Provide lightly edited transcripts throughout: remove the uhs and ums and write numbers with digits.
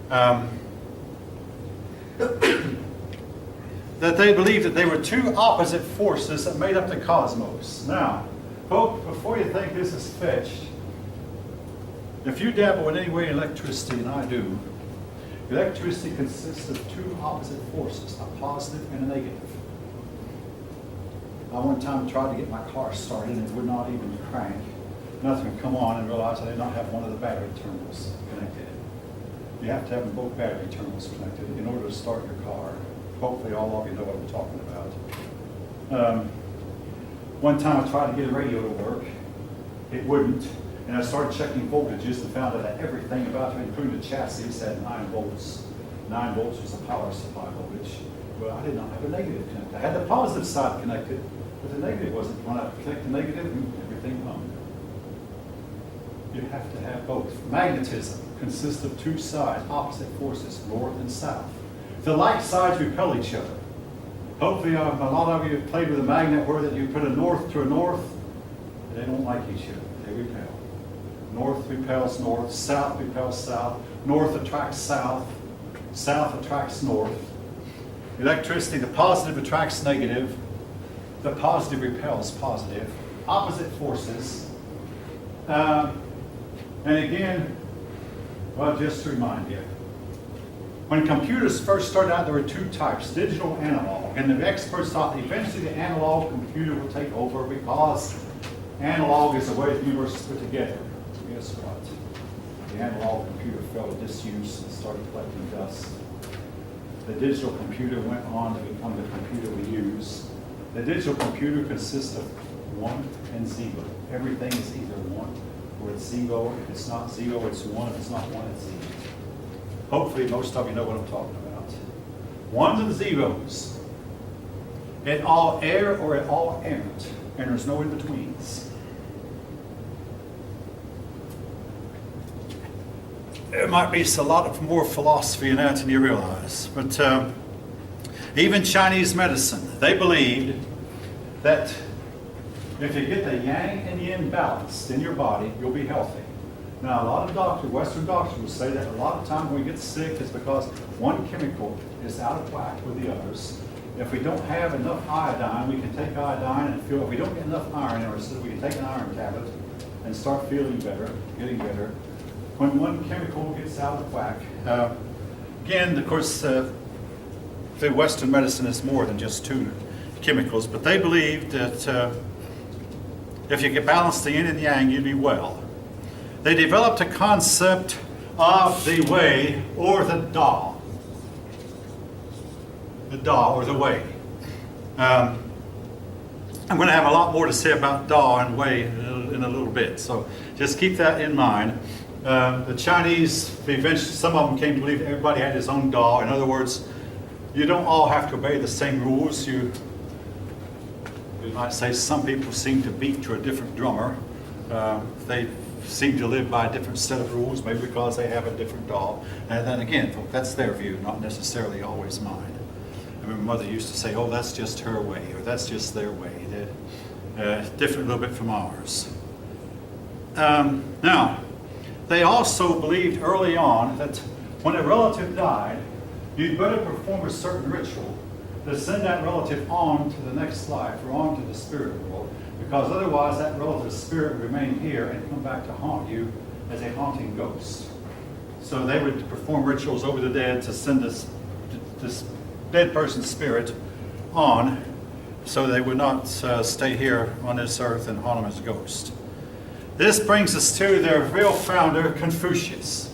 Um, that they believed that they were two opposite forces that made up the cosmos. Now, folks, before you think this is fetched, if you dabble in any way in electricity, and I do, electricity consists of two opposite forces, a positive and a negative. I one time tried to get my car started and it would not even crank. Nothing would come on, and realized I did not have one of the battery terminals connected. You have to have both battery terminals connected in order to start your car. Hopefully all of you know what I'm talking about. One time I tried to get a radio to work. It wouldn't. And I started checking voltages and found that everything about it, including the chassis, had 9 volts. 9 volts was the power supply voltage. Well, I did not have a negative connected. I had the positive side connected, but the negative wasn't. When I connect the negative, everything hung. You have to have both. Magnetism consists of two sides, opposite forces, north and south. The like sides repel each other. Hopefully, a lot of you have played with a magnet where that you put a north to a north. They don't like each other. They repel. North repels north. South repels south. North attracts south. South attracts north. Electricity, the positive attracts negative. The positive repels positive. Opposite forces. And again, well, just to remind you, when computers first started out, there were two types, digital and analog. And the experts thought eventually the analog computer will take over because analog is the way the universe is put together. Guess what? The analog computer fell to disuse and started collecting dust. The digital computer went on to become the computer we use. The digital computer consists of 1 and 0. Everything is either 1 or it's 0. If it's not 0, it's 1. If it's not 1, it's 0. Hopefully most of you know what I'm talking about. 1s and 0s. At all air or at all errant. And there's no in-betweens. There might be a lot of more philosophy in that than you realize. But even Chinese medicine, they believed that if you get the yang and yin balanced in your body, you'll be healthy. Now, a lot of doctors, Western doctors will say that a lot of times when we get sick is because one chemical is out of whack with the others. If we don't have enough iodine, we can take iodine and feel, if we don't get enough iron in our system, we can take an iron tablet and start feeling better, getting better. When one chemical gets out of whack, again, of course, the Western medicine is more than just 2 chemicals, but they believed that if you could balance the yin and yang, you'd be well. They developed a concept of the way or the Da. The Da or the way. I'm going to have a lot more to say about Da and way in a little bit, so just keep that in mind. The Chinese, eventually, some of them came to believe everybody had his own Da. In other words, you don't all have to obey the same rules. You might say some people seem to beat to a different drummer. They seem to live by a different set of rules, maybe because they have a different Da. And then again, that's their view, not necessarily always mine. I remember Mother used to say, oh, that's just her way, or that's just their way. They're different a little bit from ours. Now, they also believed early on that when a relative died, you'd better perform a certain ritual to send that relative on to the next life or on to the spirit world, because otherwise that relative's spirit would remain here and come back to haunt you as a haunting ghost. So they would perform rituals over the dead to send this dead person's spirit on so they would not stay here on this earth and haunt them as a ghost. This brings us to their real founder, Confucius.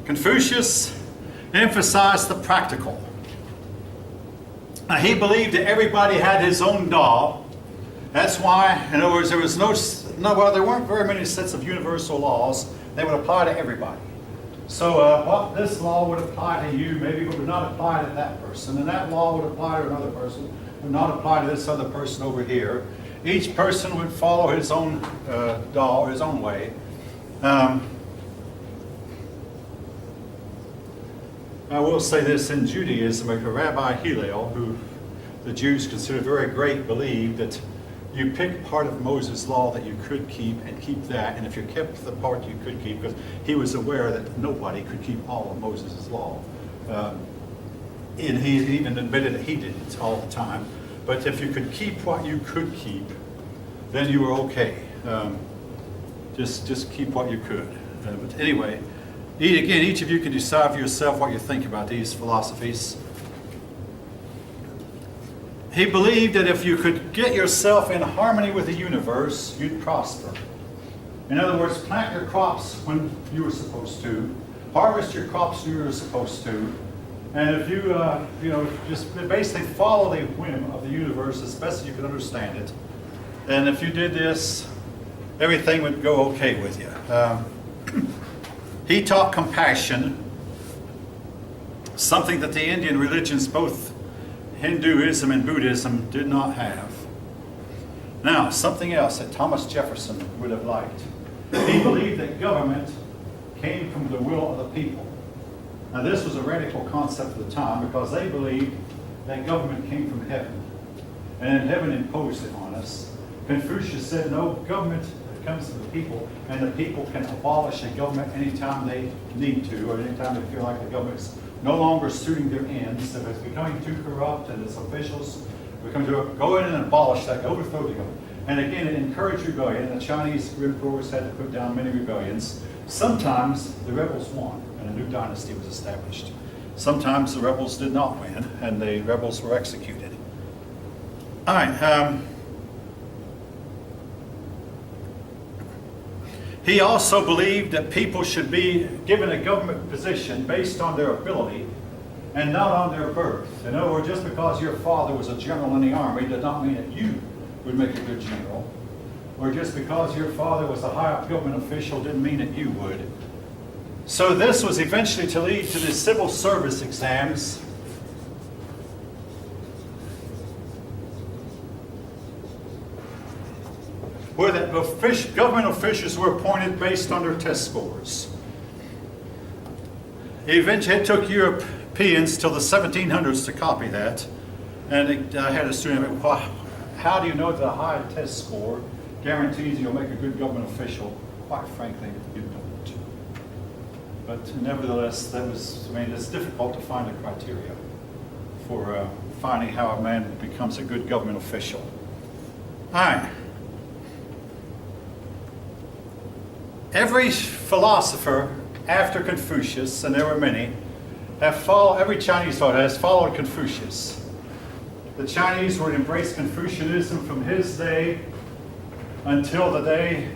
Confucius emphasized the practical. Now, he believed that everybody had his own Da. That's why, in other words, there was there weren't very many sets of universal laws that would apply to everybody. So what this law would apply to you, maybe it would not apply to that person, and that law would apply to another person, would not apply to this other person over here. Each person would follow his own Da, or his own way. I will say this, in Judaism, Rabbi Hillel, who the Jews considered very great, believed that You pick part of Moses' law that you could keep and keep that, and if you kept the part you could keep, because he was aware that nobody could keep all of Moses' law. And he even admitted that he didn't all the time. But if you could keep what you could keep, then you were okay. Just keep what you could. But anyway, again, each of you can decide for yourself what you think about these philosophies. He believed that if you could get yourself in harmony with the universe, you'd prosper. In other words, plant your crops when you were supposed to, harvest your crops when you were supposed to, and if you, just basically follow the whim of the universe as best as you can understand it, and if you did this, everything would go okay with you. He taught compassion, something that the Indian religions, both Hinduism and Buddhism, did not have. Now, something else that Thomas Jefferson would have liked. He believed that government came from the will of the people. Now, this was a radical concept at the time because they believed that government came from heaven, and heaven imposed it on us. Confucius said, no, government comes from the people, and the people can abolish a government anytime they need to, or anytime they feel like the government's no longer suiting their ends. If it's becoming too corrupt and its officials become to go in and abolish that, overthrow the government. And again, it encouraged rebellion. The Chinese rulers had to put down many rebellions. Sometimes the rebels won, and a new dynasty was established. Sometimes the rebels did not win, and the rebels were executed. All right. He also believed that people should be given a government position based on their ability and not on their birth. In other words, just because your father was a general in the army did not mean that you would make a good general. Or just because your father was a high-up government official didn't mean that you would. So this was eventually to lead to the civil service exams, where the government officials were appointed based on their test scores. Eventually, it took Europeans till the 1700s to copy that. And I had a student, well, how do you know that a high test score guarantees you'll make a good government official? Quite frankly, you don't. But nevertheless, it's difficult to find a criteria for finding how a man becomes a good government official. All right. Every philosopher after Confucius, and there were many, every Chinese thought has followed Confucius. The Chinese would embrace Confucianism from his day until the day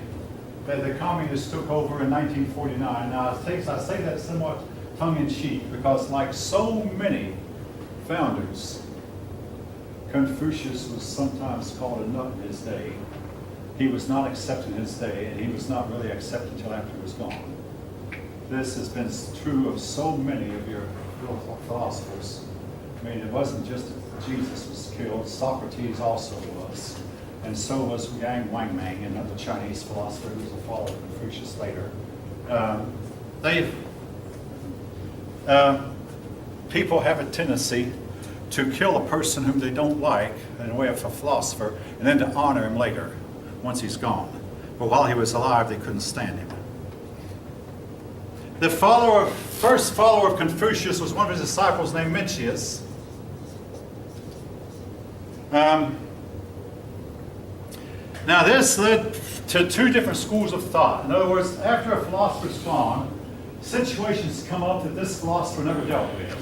that the communists took over in 1949. Now, I say that somewhat tongue-in-cheek because, like so many founders, Confucius was sometimes called a nut in his day. He was not accepted in his day, and he was not really accepted until after he was gone. This has been true of so many of your philosophers. I mean, it wasn't just that Jesus was killed, Socrates also was, and so was Yang Wangmang, another Chinese philosopher who was a follower of Confucius later. People have a tendency to kill a person whom they don't like in the way of a philosopher, and then to honor him later, once he's gone. But while he was alive, they couldn't stand him. The first follower of Confucius was one of his disciples named Mencius. Now this led to two different schools of thought. In other words, after a philosopher's gone, situations come up that this philosopher never dealt with.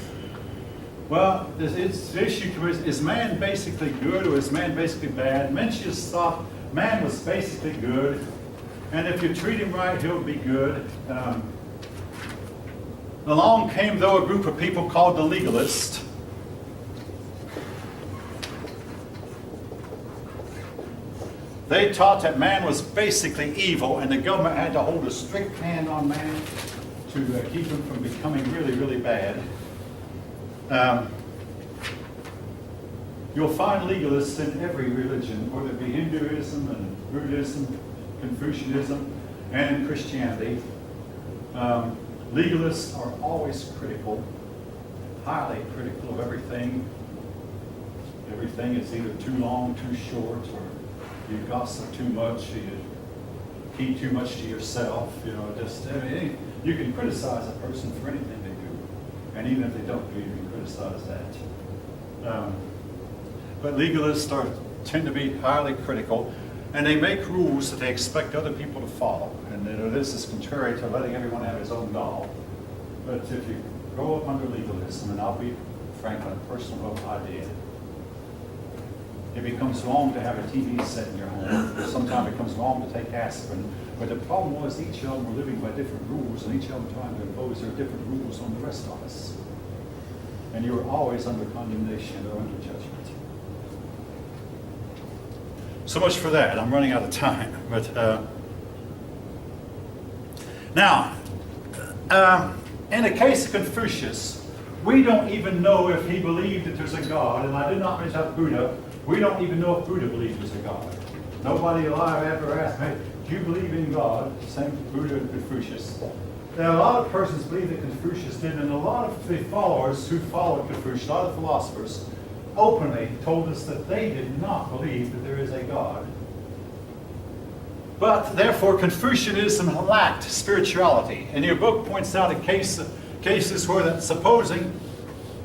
Well, the issue is man basically good or is man basically bad? Mencius thought man was basically good, and if you treat him right, he'll be good. Along came, though, a group of people called the legalists. They taught that man was basically evil, and the government had to hold a strict hand on man to keep him from becoming really, really bad. You'll find legalists in every religion, whether it be Hinduism and Buddhism, Confucianism, and Christianity. Legalists are always critical, highly critical of everything. Everything is either too long, too short, or you gossip too much, you keep too much to yourself, you can criticize a person for anything they do. And even if they don't do, you can criticize that. But legalists tend to be highly critical, and they make rules that they expect other people to follow. And this is contrary to letting everyone have his own doll. But if you grow up under legalism, and I'll be frank on a personal note, I did. It becomes wrong to have a TV set in your home. Sometimes it becomes wrong to take aspirin. But the problem was each of them were living by different rules, and each of them trying to impose their different rules on the rest of us. And you were always under condemnation or under judgment. So much for that. I'm running out of time. But now, in the case of Confucius, we don't even know if he believed that there's a God. And I did not mention Buddha. We don't even know if Buddha believed there's a God. Nobody alive ever asked, hey, do you believe in God? Same for Buddha and Confucius. Now, a lot of persons believe that Confucius did, and a lot of the followers who followed Confucius, a lot of philosophers, openly told us that they did not believe that there is a God. But therefore, Confucianism lacked spirituality. And your book points out cases where that supposing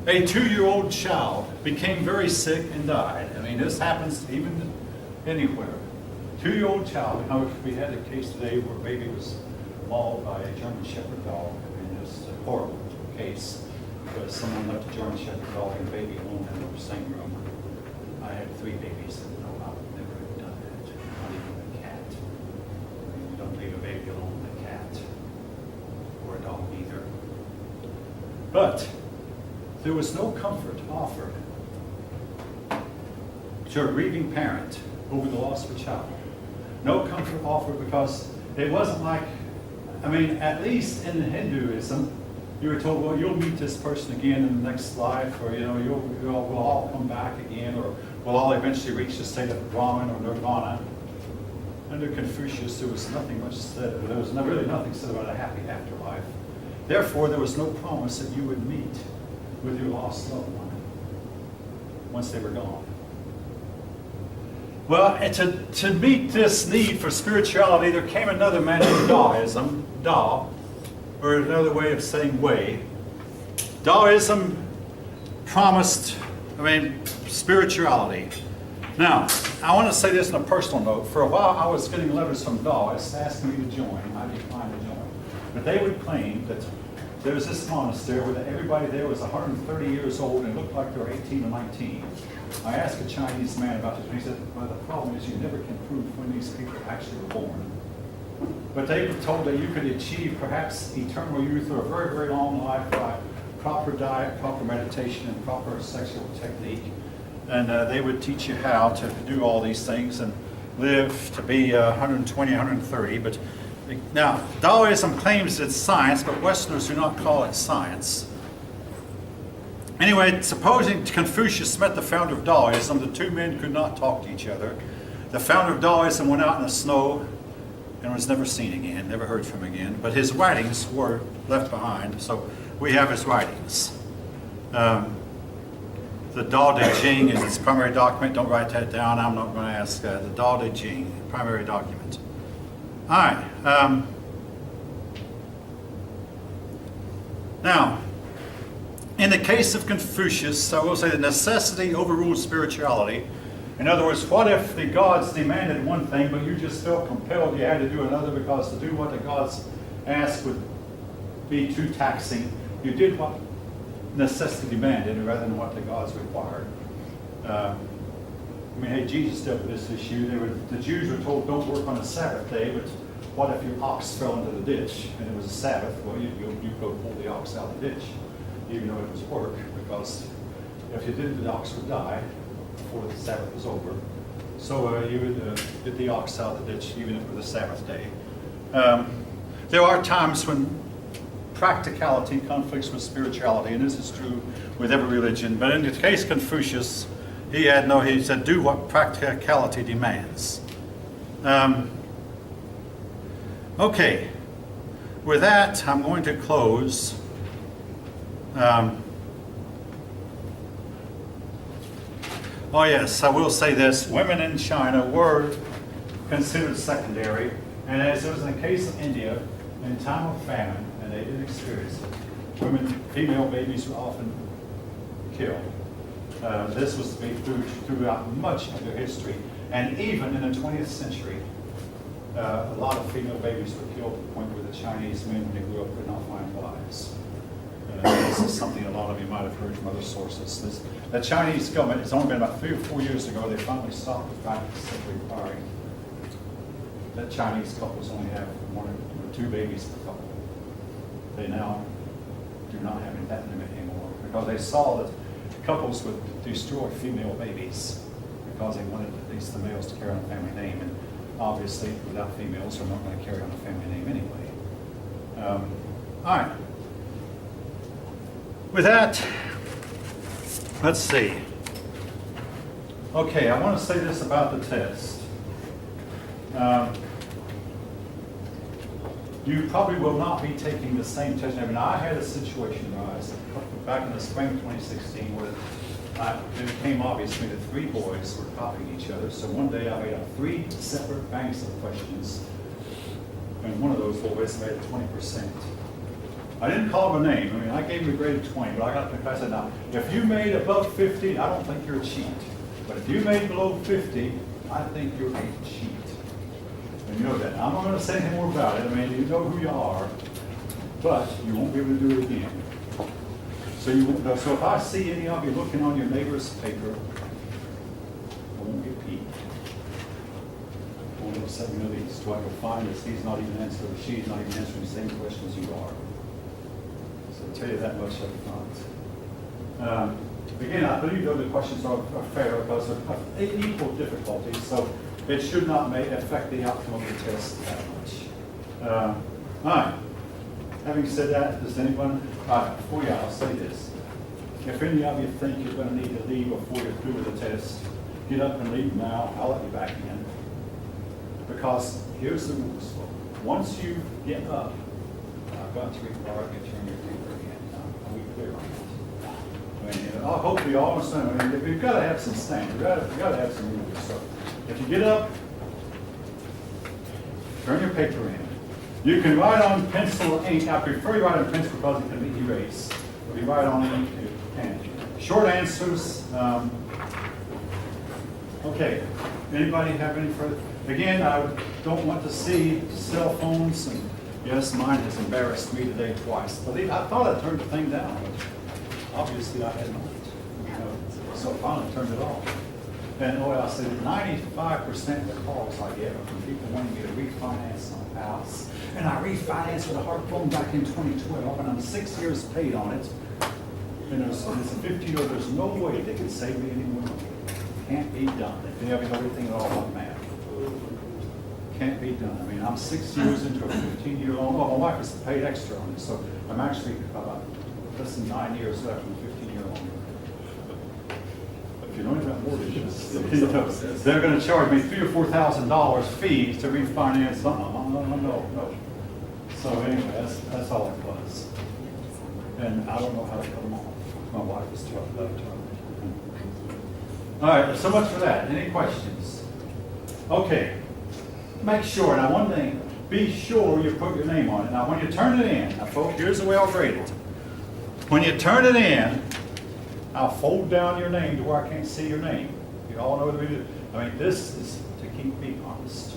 a 2-year-old child became very sick and died. I mean, this happens even anywhere. 2-year-old child. We had a case today where a baby was mauled by a German Shepherd dog. And it was a horrible case. Because someone left a German Shepherd dog and a baby alone in the same room. I had 3 babies and no, I would never have done that. Not even a cat. I mean, you don't leave a baby alone with a cat. Or a dog either. But there was no comfort offered to a grieving parent over the loss of a child. No comfort offered because it wasn't like, at least in Hinduism, you were told, well, you'll meet this person again in the next life, or we'll all come back again, or we'll all eventually reach the state of Brahman or Nirvana. Under Confucius, there was nothing much said. There was really nothing said about a happy afterlife. Therefore, there was no promise that you would meet with your lost loved one once they were gone. Well, to meet this need for spirituality, there came another man named Daoism, Dao, or another way of saying way. Daoism promised, spirituality. Now, I want to say this on a personal note. For a while, I was getting letters from Daoists asking me to join. I declined to join. But they would claim that there was this monastery where everybody there was 130 years old and looked like they were 18 or 19. I asked a Chinese man about this, and he said, well, the problem is you never can prove when these people actually were born. But they were told that you could achieve perhaps eternal youth or a very, very long life by proper diet, proper meditation, and proper sexual technique. And they would teach you how to do all these things and live to be 120, 130. But now, Daoism claims it's science, but Westerners do not call it science. Anyway, supposing Confucius met the founder of Daoism, the 2 men could not talk to each other. The founder of Daoism went out in the snow and was never seen again, never heard from again. But his writings were left behind, so we have his writings. The Dao De Jing is its primary document. Don't write that down. I'm not going to ask. The Dao De Jing, primary document. All right. Now, in the case of Confucius, I will say the necessity overruled spirituality. In other words, what if the gods demanded one thing, but you just felt compelled you had to do another because to do what the gods asked would be too taxing? You did what necessity demanded rather than what the gods required. Hey, Jesus dealt with this issue. The Jews were told don't work on a Sabbath day, but what if your ox fell into the ditch and it was a Sabbath? Well, you go pull the ox out of the ditch, even though it was work, because if you didn't, the ox would die before the Sabbath was over. So you would get the ox out of the ditch, even if it was a Sabbath day. There are times when practicality conflicts with spirituality, and this is true with every religion. But in the case of Confucius, he said, do what practicality demands. Okay, with that, I'm going to close. Oh yes, I will say this. Women in China were considered secondary. And as it was in the case of India, in time of famine, and they did experience it, female babies were often killed. This was to be throughout much of their history. And even in the 20th century, a lot of female babies were killed to the point where the Chinese men, when they grew up, could not find wives. This is something a lot of you might have heard from other sources. The Chinese government, it's only been about 3 or 4 years ago, they finally stopped the practice of requiring that Chinese couples only have 1 or 2 babies per couple. They now do not have that limit anymore because they saw that couples would destroy female babies because they wanted at least the males to carry on the family name. And obviously, without females, they're not going to carry on the family name anyway. All right. With that, let's see. Okay, I want to say this about the test. You probably will not be taking the same test. Now, I had a situation rise back in the spring of 2016 where it became obvious to me that 3 boys were copying each other. So one day I made up 3 separate banks of questions, and one of those boys made 20%. I didn't call him a name. I mean, I gave him a grade of 20, but I got to, I said, now, if you made above 50, I don't think you're a cheat. But if you made below 50, I think you're a cheat. And you know that. I'm not going to say anything more about it. I mean, you know who you are, but you won't be able to do it again. So you won't know. So if I see any of you looking on your neighbor's paper, I won't get peeved. I won't say, you know, these, do I go find this? He's not even answering, or she's not even answering the same questions you are. So I'll tell you that much up front. Again, I believe though the questions are fair because of equal difficulty, so it should not affect the outcome of the test that much. All right. Having said that, does anyone, before you, I'll say this. If any of you think you're going to need to leave before you're through with the test, get up and leave now. I'll let you back in. Because here's the rules. Once you get up, I've got to require you to turn your paper again. Are we clear on that? I mean, I hope we all understand. I mean, you've got to have some standards. You've got to have some rules. So if you get up, turn your paper in. You can write on pencil or ink. I prefer you write on pencil because it can be erased. If you write on ink, you can. Short answers. Okay. Anybody have any further? Again, I don't want to see cell phones. And yes, mine has embarrassed me today twice. I thought I turned the thing down, but obviously I had not. So I finally turned it off. And I said 95% of the calls I get are from people wanting me to refinance my house. And I refinanced with a hard loan back in 2012, and I'm 6 years paid on it. And it's a 50-year, there's no way they can save me any more money. Can't be done. If you have everything at all on math. Can't be done. I mean, I'm 6 years into a 15-year loan. Oh, my wife is paid extra on it, so I'm actually less than 9 years left in the 15-year loan. If you know anything about mortgages, they're going to charge me $3,000 or $4,000 fees to refinance something. No. So anyway, that's all it was. And I don't know how to cut them off. My wife is tough about it. All right, so much for that. Any questions? Okay. Make sure, now one thing, be sure you put your name on it. Now when you turn it in, now folks, here's the way I'll grade it. When you turn it in, I'll fold down your name to where I can't see your name. You all know what we do. I mean, this is to keep me honest.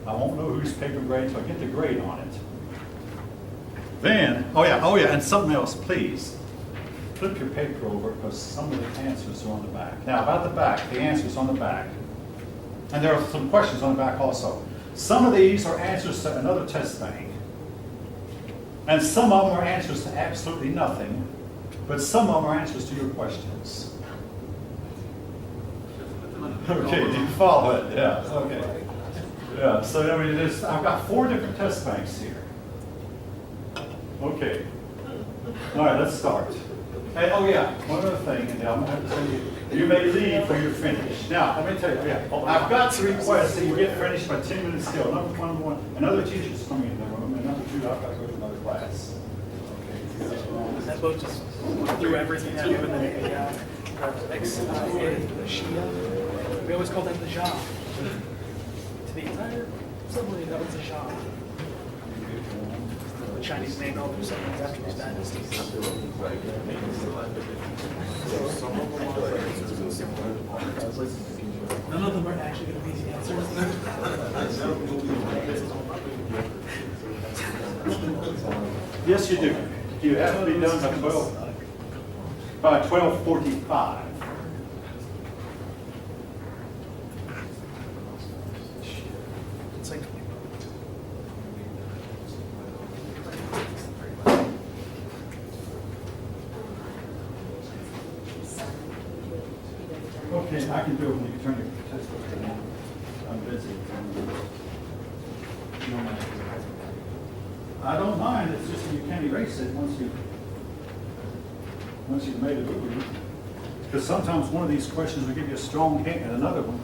I won't know whose paper grade until I get the grade on it. Then, oh yeah, and something else, please. Flip your paper over because some of the answers are on the back. Now about the back, the answers on the back. And there are some questions on the back also. Some of these are answers to another test bank. And some of them are answers to absolutely nothing. But some of them are answers to your questions. Okay, you follow it? Yeah, okay. Yeah, so I mean, I've got 4 different test banks here. Okay. All right, let's start. Hey, oh yeah, one other thing, and I'm going to have to tell you, you may leave when you're finished. Now, let me tell you, I've got to request that you get finished by 10 minutes still. Number one, another teacher's coming in the room, and number 2, I've got to go to another class. Does that boat just through everything that you and the Shia? We always call them the Jah. the entire subway that was a shot. The Chinese named all their subways after these dynasties. None of them are actually going to be the answers. Yes, you do. You have to be done by 12:45. It's like 20 Okay, I can do it when you turn your test over. I'm busy. I don't mind, it's just you can't erase it once you've made it over. Because sometimes one of these questions will give you a strong hint and another one